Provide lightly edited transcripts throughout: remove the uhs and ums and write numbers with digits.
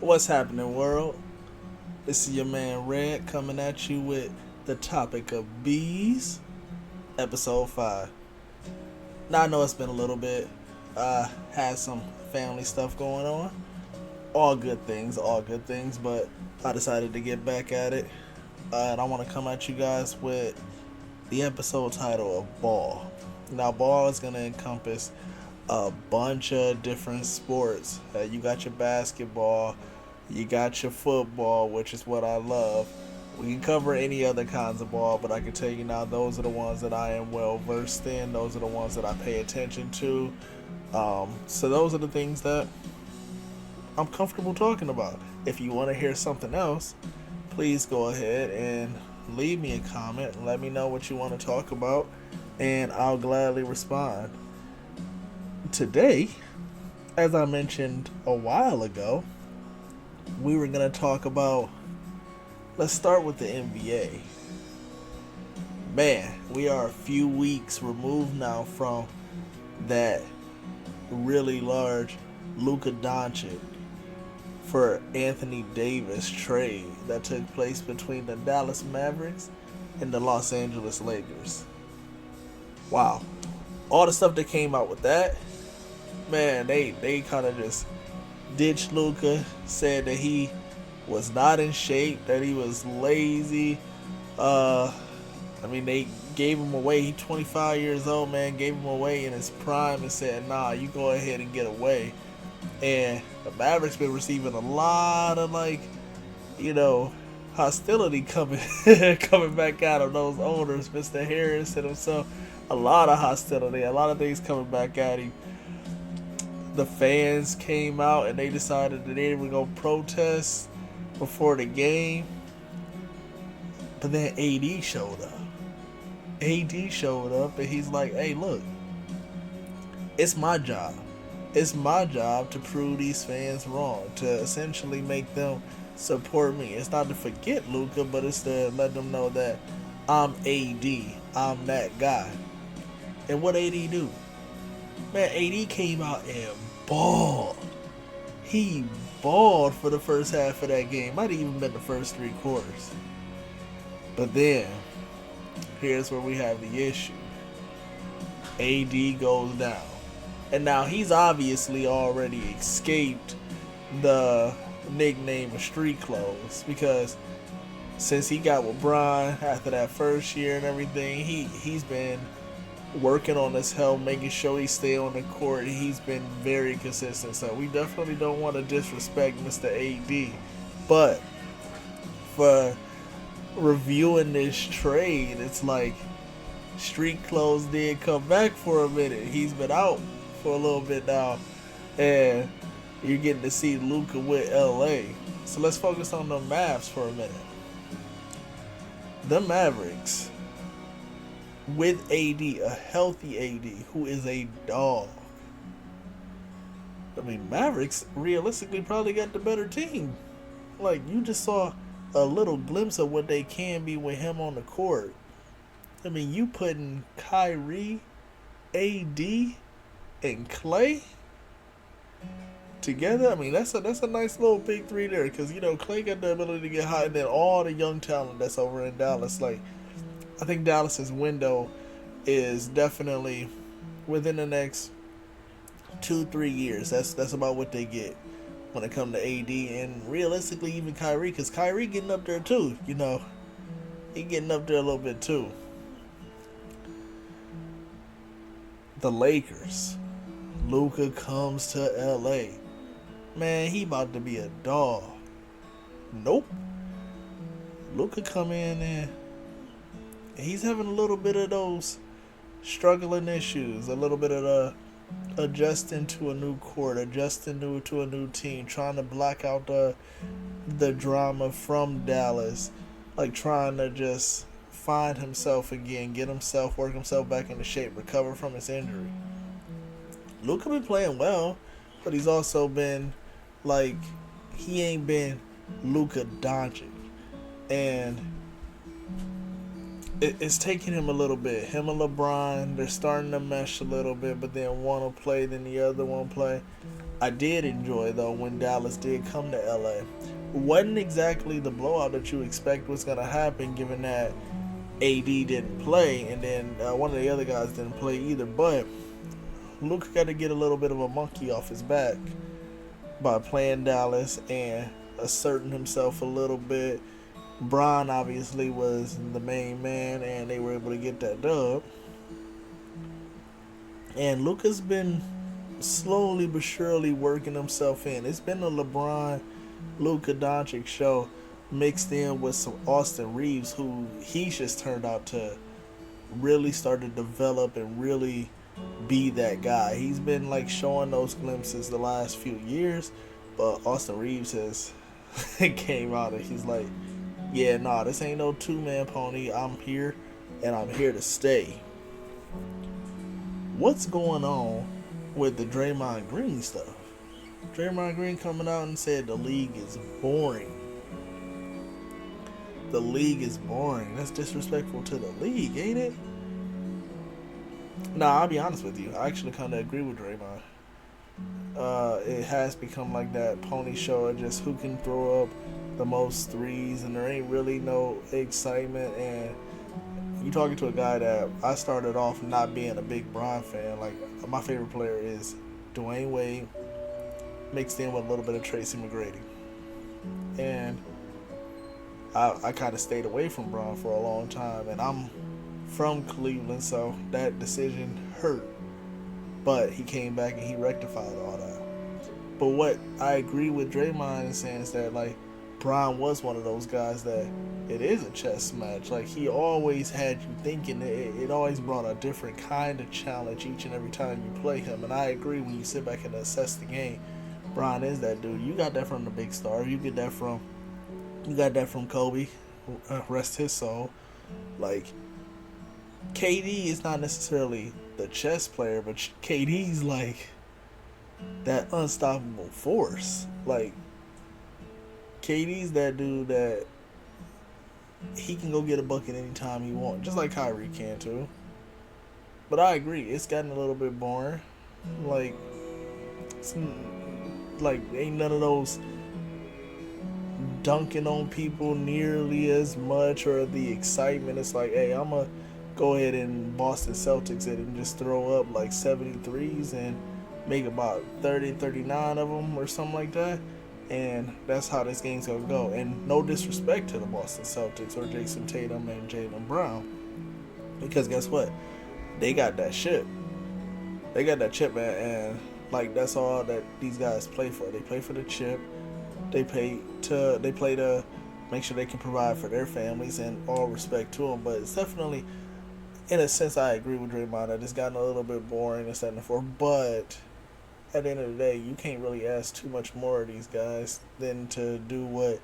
What's happening, world? This is your man Red coming at you with the topic of bees, episode 5. Now, I know it's been a little bit, had some family stuff going on. All good things, but I decided to get back at it. And I want to come at you guys with the episode title of Ball. Now, ball is going to encompass a bunch of different sports. You got your basketball, you got your football, which is what I love. We can cover any other kinds of ball, but I can tell you now, those are the ones that I am well versed in. Those are the ones that I pay attention to. So those are the things that I'm comfortable talking about. If you want to hear something else, please go ahead and leave me a comment and let me know what you want to talk about, and I'll gladly respond. Today, as I mentioned a while ago, we were going to talk about, let's start with the NBA. Man, we are a few weeks removed now from that really large Luka Doncic for Anthony Davis trade that took place between the Dallas Mavericks and the Los Angeles Lakers. Wow. All the stuff that came out with that, man, they kind of just ditched Luka, said that he was not in shape, that he was lazy. Uh, they gave him away. He 25 years old, man, gave him away in his prime and said, nah, you go ahead and get away. And the Mavericks been receiving a lot of hostility coming coming back out of those owners, Mr. Harris and himself. A lot of hostility, a lot of things coming back at him. The fans came out and they decided that they were gonna protest before the game. But then AD showed up. AD showed up and he's like, hey, look, it's my job. It's my job to prove these fans wrong, to essentially make them support me. It's not to forget Luka, but it's to let them know that I'm AD. I'm that guy. And what AD do? Man, AD came out and balled. He balled for the first half of that game. Might have even been the first 3 quarters. But then, here's where we have the issue. AD goes down. And now he's obviously already escaped the nickname of street clothes, because since he got with Bron after that first year and everything, he's been working on his health, making sure he stay on the court. He's been very consistent. So we definitely don't want to disrespect Mr. AD. But for reviewing this trade, it's like street clothes did come back for a minute. He's been out for a little bit now, and you're getting to see Luka with LA. So let's focus on the Mavs for a minute. The Mavericks with AD, a healthy AD who is a dog. Mavericks realistically probably got the better team. Like, you just saw a little glimpse of what they can be with him on the court. You putting Kyrie, AD, and Clay together. That's a nice little big three there, because Clay got the ability to get hot, and then all the young talent that's over in Dallas. Like, I think Dallas's window is definitely within the next 2-3 years. That's about what they get when it comes to AD, and realistically even Kyrie, because Kyrie getting up there too. He getting up there a little bit too. The Lakers. Luka comes to LA. Man, he about to be a dog. Nope. Luka come in and he's having a little bit of those struggling issues, a little bit of the adjusting to a new court, adjusting to a new team, trying to block out the drama from Dallas, like trying to just find himself again, work himself back into shape, recover from his injury. Luka been playing well, but he's also been he ain't been Luka Doncic, and it's taking him a little bit. Him and LeBron, they're starting to mesh a little bit, but then one will play, then the other won't play. I did enjoy though when Dallas did come to LA. Wasn't exactly the blowout that you expect was gonna happen, given that AD didn't play, and then one of the other guys didn't play either. But Luka got to get a little bit of a monkey off his back by playing Dallas and asserting himself a little bit. Bron obviously was the main man, and they were able to get that dub. And Luka's been slowly but surely working himself in. It's been a LeBron, Luka Doncic show mixed in with some Austin Reeves, who he's just turned out to really start to develop and really be that guy. He's been like showing those glimpses the last few years, but Austin Reeves has came out and he's like, yeah, nah, this ain't no two-man pony. I'm here and I'm here to stay. What's going on with the Draymond Green stuff? Draymond Green coming out and said the league is boring. The league is boring. That's disrespectful to the league, ain't it? Nah, I'll be honest with you. I actually kind of agree with Draymond. It has become like that pony show of just who can throw up the most threes, and there ain't really no excitement. And you talking to a guy that I started off not being a big Bron fan. Like, my favorite player is Dwayne Wade, mixed in with a little bit of Tracy McGrady. And I kind of stayed away from Bron for a long time, and I'm from Cleveland, so that decision hurt. But he came back and he rectified all that. But what I agree with Draymond in saying is that, like, Bron was one of those guys that it is a chess match. Like, he always had you thinking. It always brought a different kind of challenge each and every time you play him. And I agree, when you sit back and assess the game, Bron is that dude. You got that from the big star. You got that from Kobe. Rest his soul. Like, KD is not necessarily the chess player, but KD's like that unstoppable force. Like, KD's that dude that he can go get a bucket anytime he wants, just like Kyrie can too. But I agree, it's gotten a little bit boring. Like, ain't none of those dunking on people nearly as much, or the excitement. It's like, hey, I'm gonna go ahead and Boston Celtics it and just throw up like 73s and make about 30, 39 of them or something like that. And that's how this game's going to go. And no disrespect to the Boston Celtics or Jason Tatum and Jaylen Brown, because guess what? They got that shit. They got that chip, man. And like, that's all that these guys play for. They play for the chip. They play to make sure they can provide for their families, and all respect to them. But it's definitely, in a sense, I agree with Draymond that it's gotten a little bit boring and stuff and forth. But at the end of the day, you can't really ask too much more of these guys than to do what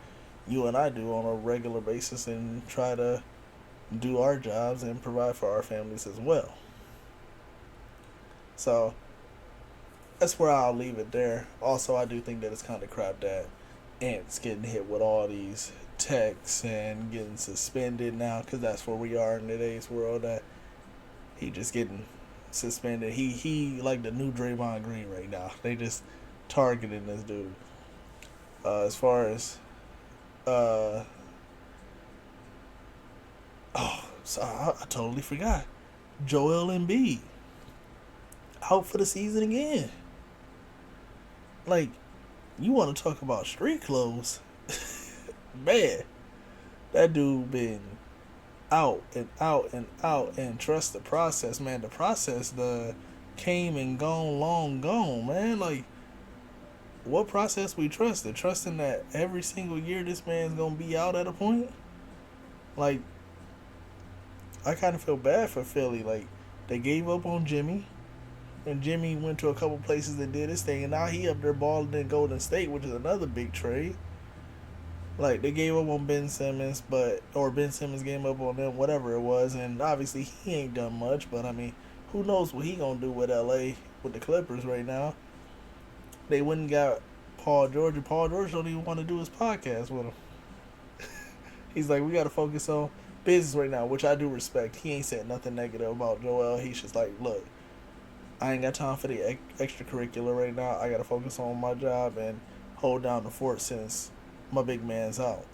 you and I do on a regular basis and try to do our jobs and provide for our families as well. So that's where I'll leave it there. Also, I do think that it's kind of crap that Ant's getting hit with all these texts and getting suspended now, because that's where we are in today's world, that he just getting suspended. He like the new Draymond Green right now. They just targeting this dude. As far as so I totally forgot. Joel Embiid out for the season again. Like, you want to talk about street clothes? Man, that dude been out and out and out, and trust the process, man. The process came and gone, long gone, man. Like, what process we trusted? Trusting that every single year this man's gonna be out at a point? Like, I kind of feel bad for Philly. Like, they gave up on Jimmy, and Jimmy went to a couple places that did his thing, and now he up there balling in Golden State, which is another big trade. Like, they gave up on Ben Simmons, or Ben Simmons gave up on them, whatever it was, and obviously he ain't done much, but I mean, who knows what he gonna do with LA, with the Clippers right now. They went and got Paul George, and Paul George don't even want to do his podcast with him. He's like, we gotta focus on business right now, which I do respect. He ain't said nothing negative about Joel. He's just like, look, I ain't got time for the extracurricular right now. I gotta focus on my job and hold down the fort since my big man's out.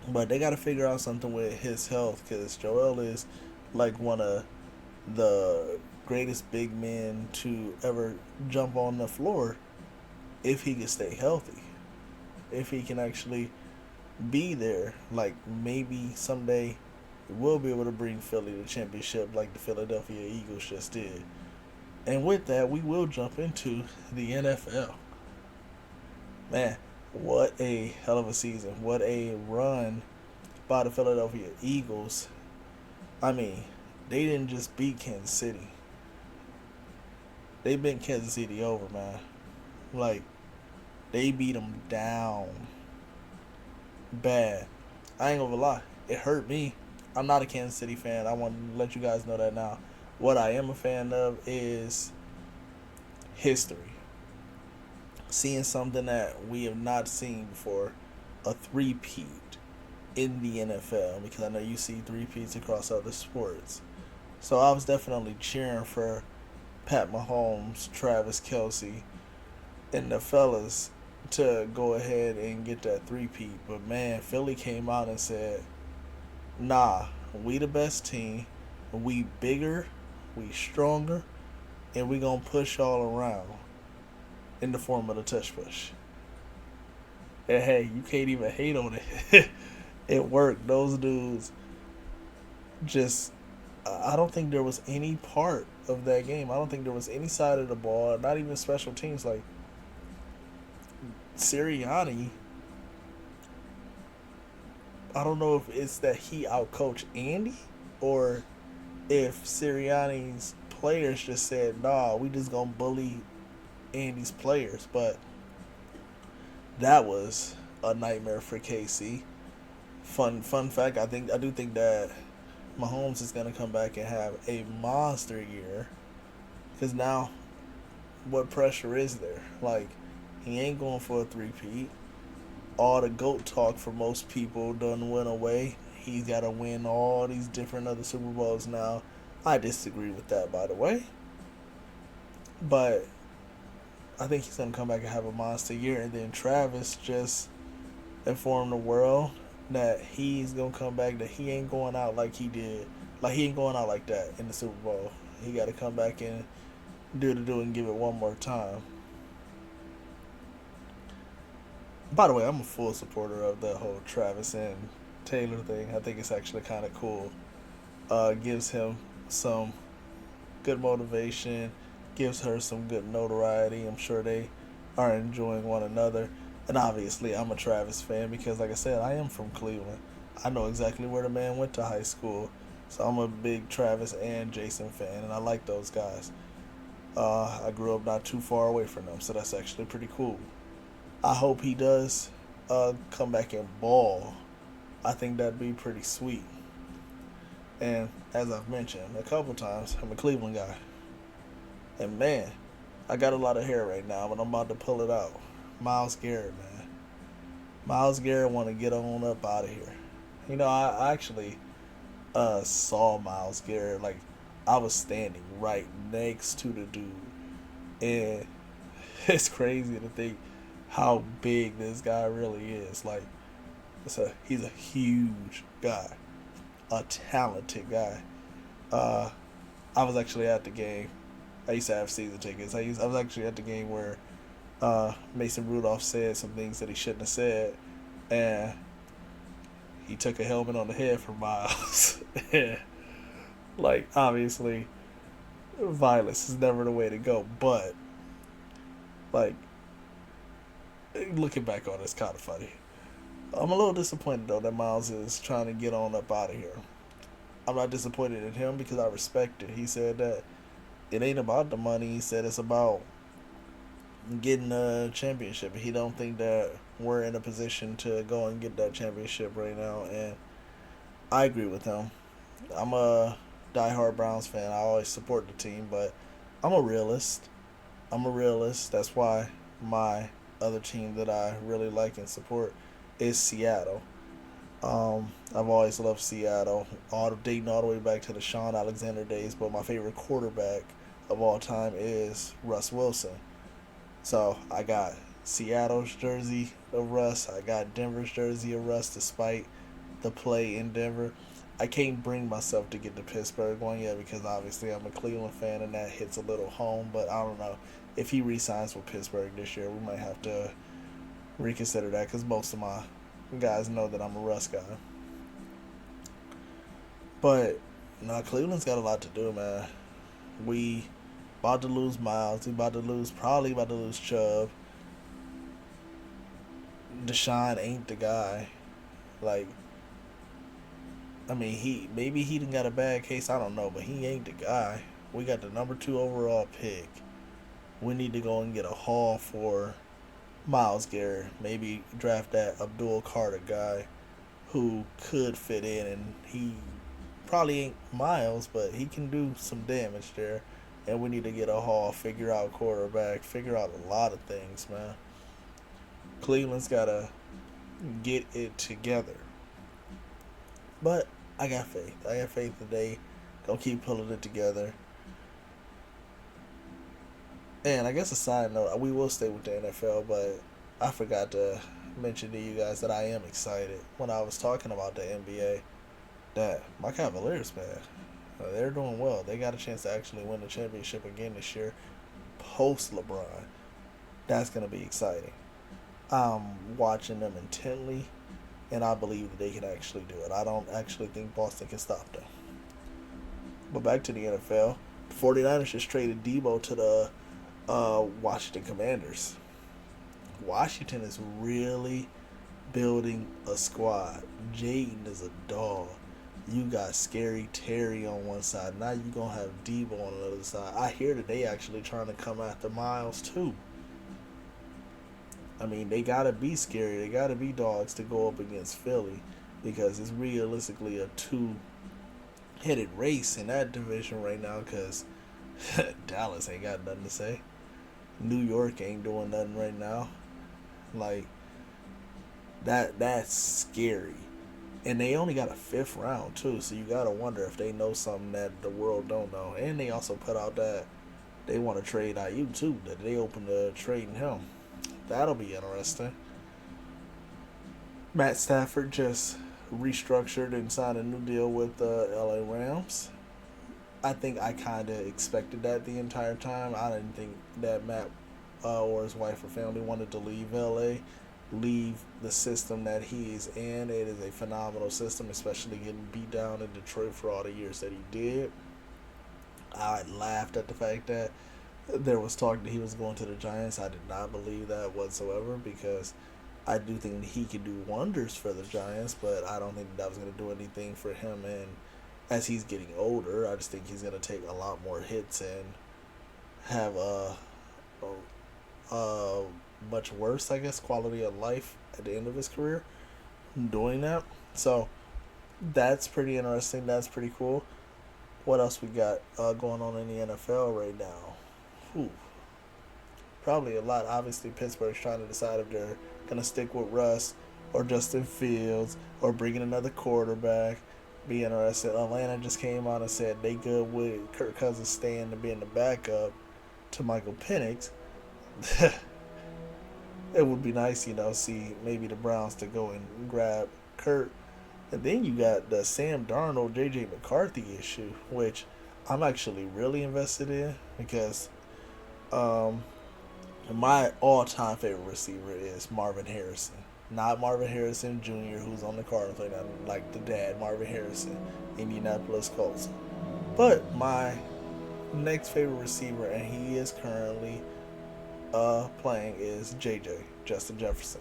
But they gotta figure out something with his health because Joel is like one of the greatest big men to ever jump on the floor if he can stay healthy. If he can actually be there, like maybe someday we'll be able to bring Philly the championship like the Philadelphia Eagles just did. And with that, we will jump into the NFL. Man, what a hell of a season. What a run by the Philadelphia Eagles. I mean, they didn't just beat Kansas City. They bent Kansas City over, man. Like, they beat them down bad. I ain't gonna lie. It hurt me. I'm not a Kansas City fan. I want to let you guys know that now. What I am a fan of is history. Seeing something that we have not seen before, a three-peat in the NFL, because I know you see three-peats across other sports. So I was definitely cheering for Pat Mahomes, Travis Kelce, and the fellas to go ahead and get that three-peat. But man, Philly came out and said, nah, we the best team. We bigger, we stronger, and we gonna push all around in the form of the touch push. And hey, you can't even hate on it. It worked. Those dudes just. I don't think there was any part of that game. I don't think there was any side of the ball, not even special teams. Like Sirianni, I don't know if it's that he outcoached Andy or if Sirianni's players just said, nah, we just gonna bully Andy's players. But that was a nightmare for KC. Fun fact, I do think that Mahomes is gonna come back and have a monster year. Cause now what pressure is there? Like, he ain't going for a three-peat. All the GOAT talk for most people done went away. He's got to win all these different other Super Bowls now. I disagree with that, by the way. But I think he's going to come back and have a monster year. And then Travis just informed the world that he's going to come back, that he ain't going out like he did. Like, he ain't going out like that in the Super Bowl. He got to come back and do and give it one more time. By the way, I'm a full supporter of the whole Travis and Taylor thing. I think it's actually kind of cool. Gives him some good motivation, gives her some good notoriety. I'm sure they are enjoying one another. And obviously, I'm a Travis fan because, like I said, I am from Cleveland. I know exactly where the man went to high school. So I'm a big Travis and Jason fan, and I like those guys. I grew up not too far away from them, so that's actually pretty cool. I hope he does come back and ball. I think that'd be pretty sweet. And as I've mentioned a couple times, I'm a Cleveland guy. And man, I got a lot of hair right now, but I'm about to pull it out. Myles Garrett, man. Myles Garrett want to get on up out of here. You know, I actually saw Myles Garrett. Like, I was standing right next to the dude. And it's crazy to think how big this guy really is. Like, he's a huge guy, a talented guy. I was actually at the game. I used to have season tickets. I was actually at the game where Mason Rudolph said some things that he shouldn't have said, and he took a helmet on the head for Myles. Like, obviously, violence is never the way to go, but like, looking back on it, it's kind of funny. I'm a little disappointed though that Myles is trying to get on up out of here. I'm not disappointed in him because I respect it. He said that it ain't about the money. He said it's about getting a championship. He don't think that we're in a position to go and get that championship right now, and I agree with him. I'm a diehard Browns fan. I always support the team, but I'm a realist. That's why my other team that I really like and support is Seattle. I've always loved Seattle, dating all the way back to the Sean Alexander days. But my favorite quarterback of all time is Russ Wilson. So I got Seattle's jersey of Russ. I got Denver's jersey of Russ despite the play in Denver. I can't bring myself to get the Pittsburgh one yet because obviously I'm a Cleveland fan and that hits a little home. But I don't know. If he re-signs with Pittsburgh this year, we might have to reconsider that because most of my guys know that I'm a Russ guy. But no, Cleveland's got a lot to do, man. We about to lose Miles. We probably about to lose Chubb. Deshaun ain't the guy. Like, I mean, he didn't got a bad case. I don't know, but he ain't the guy. We got the number 2 overall pick. We need to go and get a haul for Myles Garrett. Maybe draft that Abdul Carter guy who could fit in, and he probably ain't Miles, but he can do some damage there. And we need to get a haul, figure out quarterback, figure out a lot of things, man. Cleveland's gotta get it together. But I got faith. I got faith that they gonna keep pulling it together. And I guess a side note, we will stay with the NFL, but I forgot to mention to you guys that I am excited when I was talking about the NBA that my Cavaliers, man, they're doing well. They got a chance to actually win the championship again this year, post LeBron. That's gonna be exciting. I'm watching them intently, and I believe that they can actually do it. I don't actually think Boston can stop them. But back to the NFL, the 49ers just traded Debo to the Washington Commanders. Washington is really building a squad. Jaden is a dog. You got Scary Terry on one side. Now you're going to have Debo on the other side. I hear that they actually trying to come after Miles too. I mean, they got to be scary. They got to be dogs to go up against Philly because it's realistically a two-headed race in that division right now because Dallas ain't got nothing to say. New York ain't doing nothing right now. Like, that's scary. And they only got a 5th round, too, so you got to wonder if they know something that the world don't know. And they also put out that they want to trade Ayuk, too, that they open to trading him. That'll be interesting. Matt Stafford just restructured and signed a new deal with the LA Rams. I think I kind of expected that the entire time. I didn't think that Matt or his wife or family wanted to leave LA, leave the system that he is in. It is a phenomenal system, especially getting beat down in Detroit for all the years that he did. I laughed at the fact that there was talk that he was going to the Giants. I did not believe that whatsoever because I do think that he could do wonders for the Giants, but I don't think that was going to do anything for him. And as he's getting older, I just think he's going to take a lot more hits and have a much worse, I guess, quality of life at the end of his career doing that. So that's pretty interesting. That's pretty cool. What else we got going on in the NFL right now? Whew. Probably a lot. Obviously, Pittsburgh's trying to decide if they're going to stick with Russ or Justin Fields or bring in another quarterback. Be interested. Atlanta just came out and said they good with Kirk Cousins staying to being the backup to Michael Penix. It would be nice, see maybe the Browns to go and grab Kirk. And then you got the Sam Darnold, J.J. McCarthy issue, which I'm actually really invested in because my all-time favorite receiver is Marvin Harrison. Not Marvin Harrison Jr., who's on the Cardinals right now, like the dad, Marvin Harrison, Indianapolis Colts. But my next favorite receiver, and he is currently playing, is JJ, Justin Jefferson.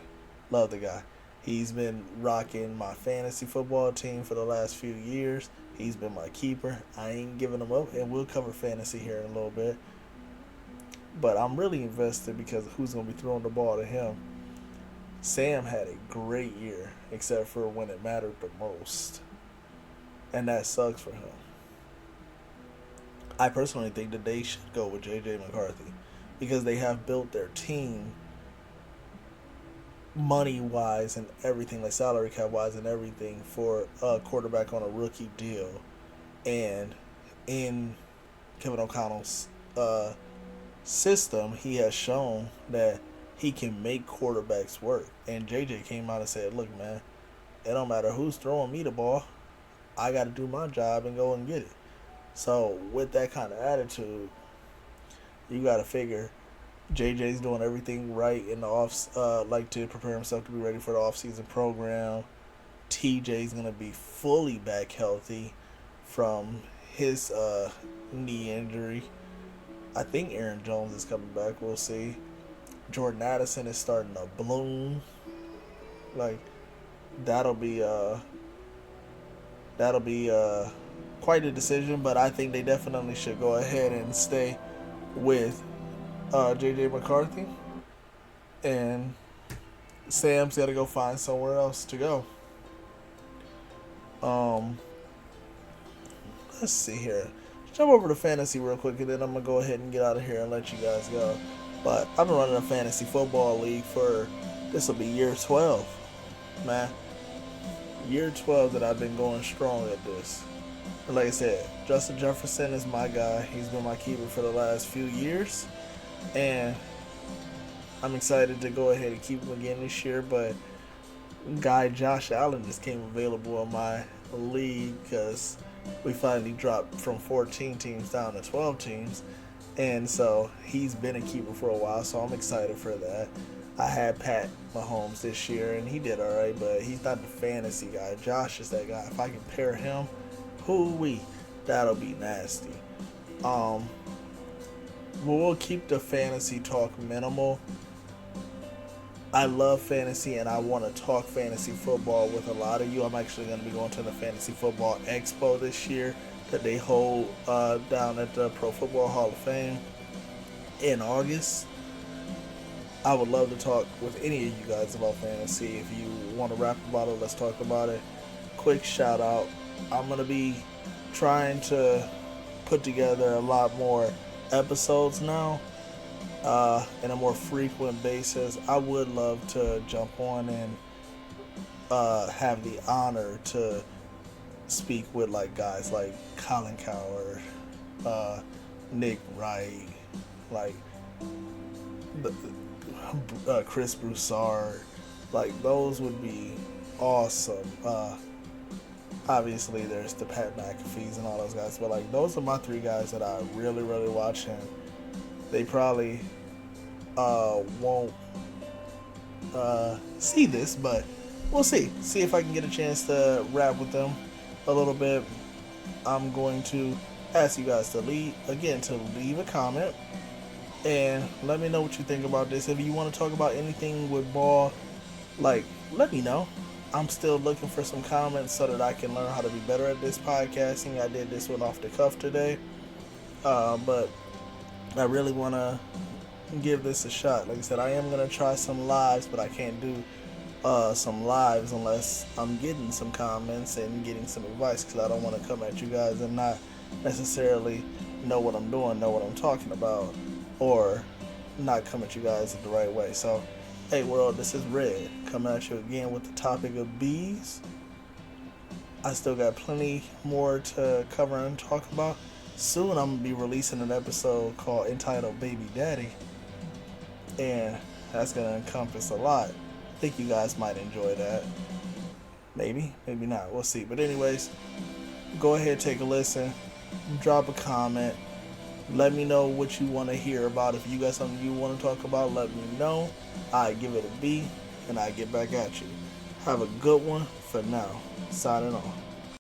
Love the guy. He's been rocking my fantasy football team for the last few years. He's been my keeper. I ain't giving him up, and we'll cover fantasy here in a little bit. But I'm really invested because of who's going to be throwing the ball to him. Sam had a great year, except for when it mattered the most. And that sucks for him. I personally think that they should go with J.J. McCarthy because they have built their team money-wise and everything, like salary cap-wise and everything, for a quarterback on a rookie deal. And in Kevin O'Connell's system, he has shown that he can make quarterbacks work. And JJ came out and said, "Look, man, it don't matter who's throwing me the ball. I got to do my job and go and get it." So with that kind of attitude, you got to figure JJ's doing everything right in the like to prepare himself to be ready for the off-season program. TJ's gonna be fully back healthy from his knee injury. I think Aaron Jones is coming back. We'll see. Jordan Addison is starting to bloom. Like that'll be quite a decision, but I think they definitely should go ahead and stay with JJ McCarthy, and Sam's got to go find somewhere else to go. Let's see here. Jump over to fantasy real quick, and then I'm gonna go ahead and get out of here and let you guys go. But I've been running a fantasy football league for this will be year 12, man. Year 12 that I've been going strong at this. And like I said, Justin Jefferson is my guy. He's been my keeper for the last few years, and I'm excited to go ahead and keep him again this year. But guy Josh Allen just came available in my league because we finally dropped from 14 teams down to 12 teams. And so he's been a keeper for a while, so I'm excited for that. I had Pat Mahomes this year, and he did all right, but he's not the fantasy guy. Josh is that guy. If I can pair him, that'll be nasty. We'll keep the fantasy talk minimal. I love fantasy, and I want to talk fantasy football with a lot of you. I'm actually going to be going to the Fantasy Football Expo this year that they hold down at the Pro Football Hall of Fame in August. I would love to talk with any of you guys about fantasy. If you want to rap about it, let's talk about it. Quick shout out. I'm going to be trying to put together a lot more episodes now in a more frequent basis. I would love to jump on and have the honor to speak with like guys like Colin Cowherd, Nick Wright, like Chris Broussard. Like those would be awesome. Obviously there's the Pat McAfees and all those guys, but like those are my three guys that I really watch, and they probably won't see this, but we'll see if I can get a chance to rap with them a little bit. I'm going to ask you guys to leave a comment and let me know what you think about this. If you want to talk about anything with ball, like, let me know. I'm still looking for some comments so that I can learn how to be better at this podcasting. I did this one off the cuff today, but I really want to give this a shot. Like I said, I am going to try some lives, but I can't do some lives unless I'm getting some comments and getting some advice, because I don't want to come at you guys and not necessarily know what I'm doing, know what I'm talking about, or not come at you guys the right way. So, hey world, this is Red coming at you again with the topic of bees. I still got plenty more to cover and talk about. Soon I'm going to be releasing an episode entitled Baby Daddy, and that's going to encompass a lot. I think you guys might enjoy that. Maybe not. We'll see. But anyways, go ahead, take a listen, drop a comment, let me know what you want to hear about. If you got something you want to talk about, let me know. I give it a B, and I get back at you. Have a good one for now. Signing off.